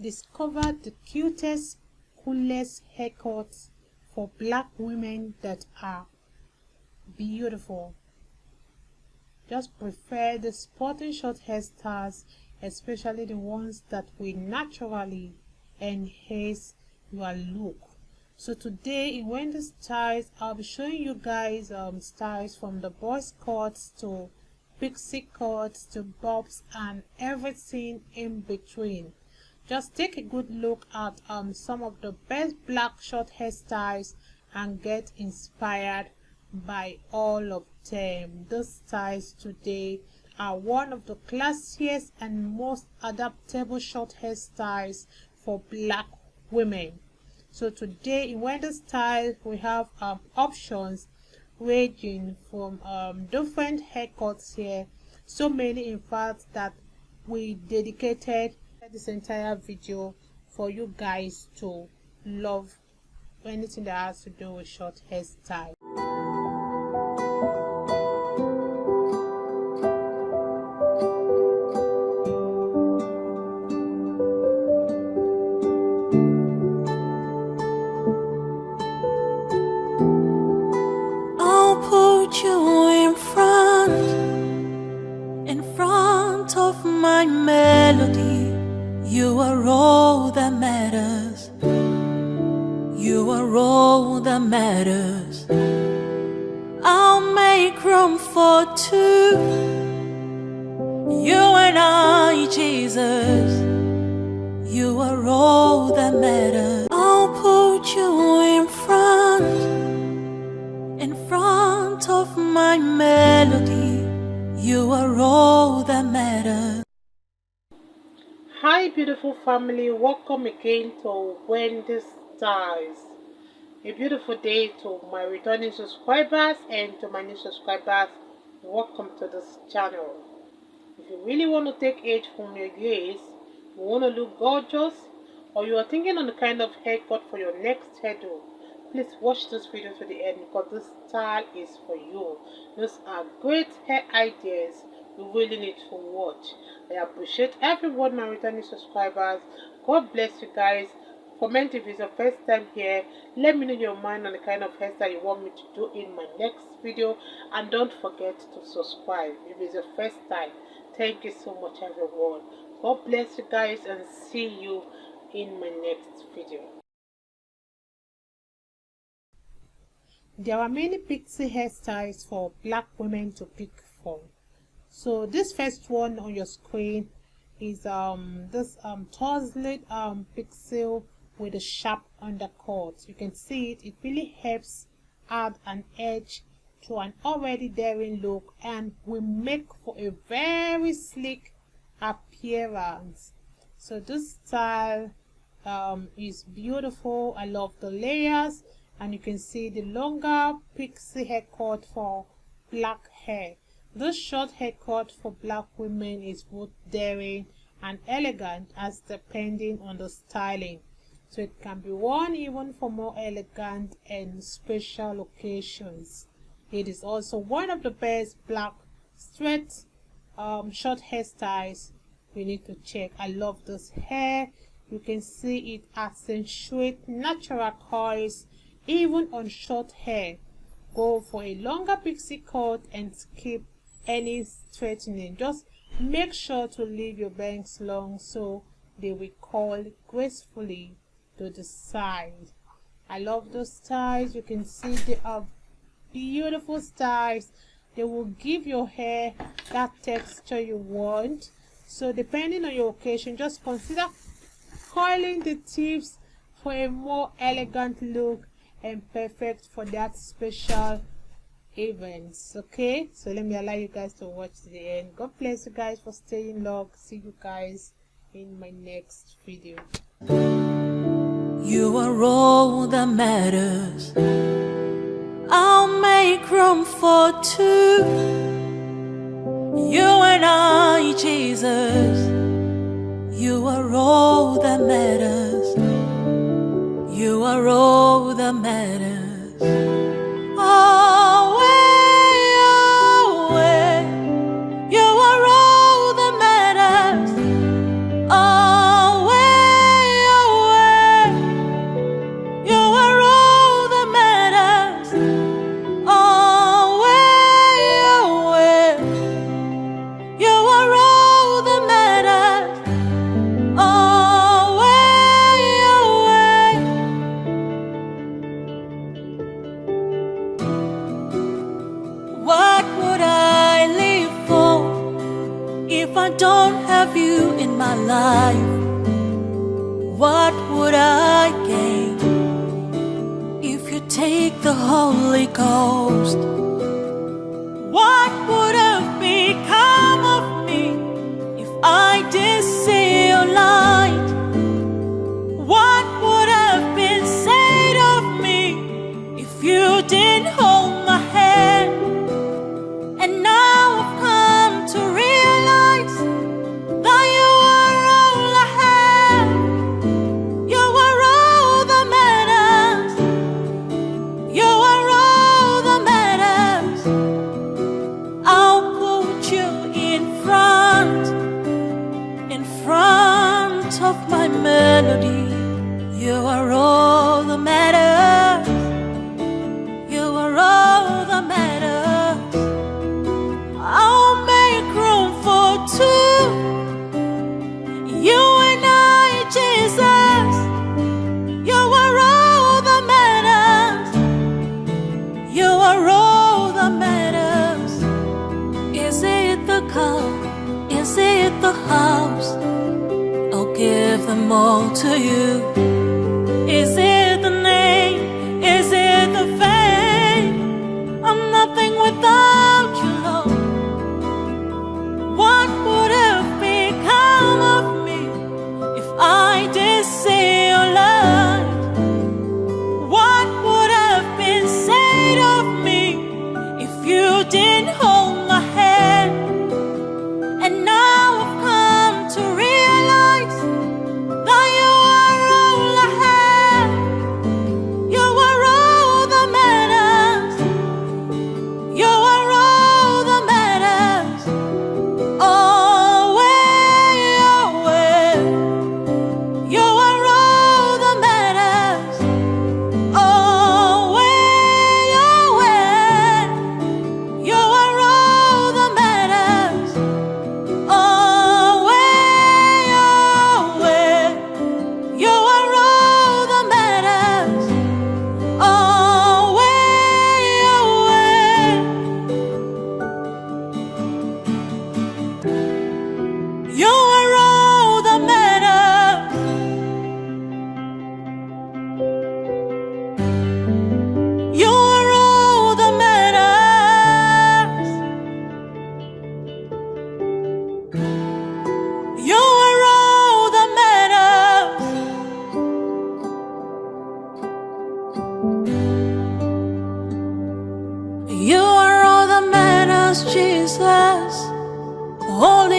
discovered the cutest, coolest haircuts for black women that are beautiful. Just prefer the sporting short hairstyles, especially the ones that will naturally enhance your look. So today in Wendy Styles, I'll be showing you guys styles from the boys cuts to pixie cuts to bobs and everything in between. Just take a good look at some of the best black short hairstyles and get inspired by all of them. Those styles today are one of the classiest and most adaptable short hairstyles for black women. So today in Wendy Styles we have options ranging from different haircuts here, so many in fact that we dedicated this entire video for you guys to love anything that has to do with short hairstyle. You in front of my melody. You are all that matters. You are all that matters. I'll make room for two. You and I, Jesus. You are all that matters. I'll put you in front of my melody. You are all that matters. Hi beautiful family, welcome again to Wendy Styles. A beautiful day to my returning subscribers and to my new subscribers. Welcome to this channel. If you really want to take age from your gaze, you want to look gorgeous, or you are thinking on the kind of haircut for your next hairdo, please watch this video to the end because this style is for you. These are great hair ideas you really need to watch. I appreciate everyone, my returning subscribers. God bless you guys. Comment if it's your first time here. Let me know your mind on the kind of hairstyle you want me to do in my next video, and don't forget to subscribe if it's your first time. Thank you so much everyone. God bless you guys and see you in my next video. There are many pixie hairstyles for black women to pick from. So this first one on your screen is this tousled pixie with a sharp undercut. You can see it really helps add an edge to an already daring look and will make for a very sleek appearance. So this style is beautiful. I love the layers, and you can see the longer pixie haircut for black hair. This short haircut for black women is both daring and elegant as depending on the styling. So it can be worn even for more elegant and special occasions. It is also one of the best black straight short hairstyles we need to check. I love this hair. You can see it accentuate natural curls even on short hair. Go for a longer pixie cut and skip any straightening. Just make sure to leave your bangs long so they will curl gracefully to the side. I love those styles. You can see they are beautiful styles. They will give your hair that texture you want. So depending on your occasion, just consider curling the tips for a more elegant look and perfect for that special events. Okay, so let me allow you guys to watch to the end. God bless you guys for staying long. See you guys in my next video. You are all that matters. I'll make room for two. You and I, Jesus. You are all that matters. You are all that matters. Always, always. You are all that matters. Always. life, what would I gain if you take the Holy Ghost? What would have become of me if I didn't see your light? What would have been said of me if you didn't hold my hand? And now I've come to realize that you are all I have. You are all that matters. You are all that matters. I'll put you in front of my melody. You are all that matters. You are all that matters. I'll make room for two. You and I, Jesus. You are all that matters. You are all that matters. Is it the car? Is it the house? I'll give them all to you. Is it the name? Is it the fame? I'm nothing without you, Lord. What would have become of me if I did see your light? What would have been said of me if you didn't hold my hand? And now I've come to realize that you are all I have. You are all that matters. You are all that matters. Always, always. You are all that matters. Always, always. You are all that matters. Always, always. You are all that matters. Always, always. You are all that matters. You are all that matters. You are all that matters. You are all that matters, Jesus. Holy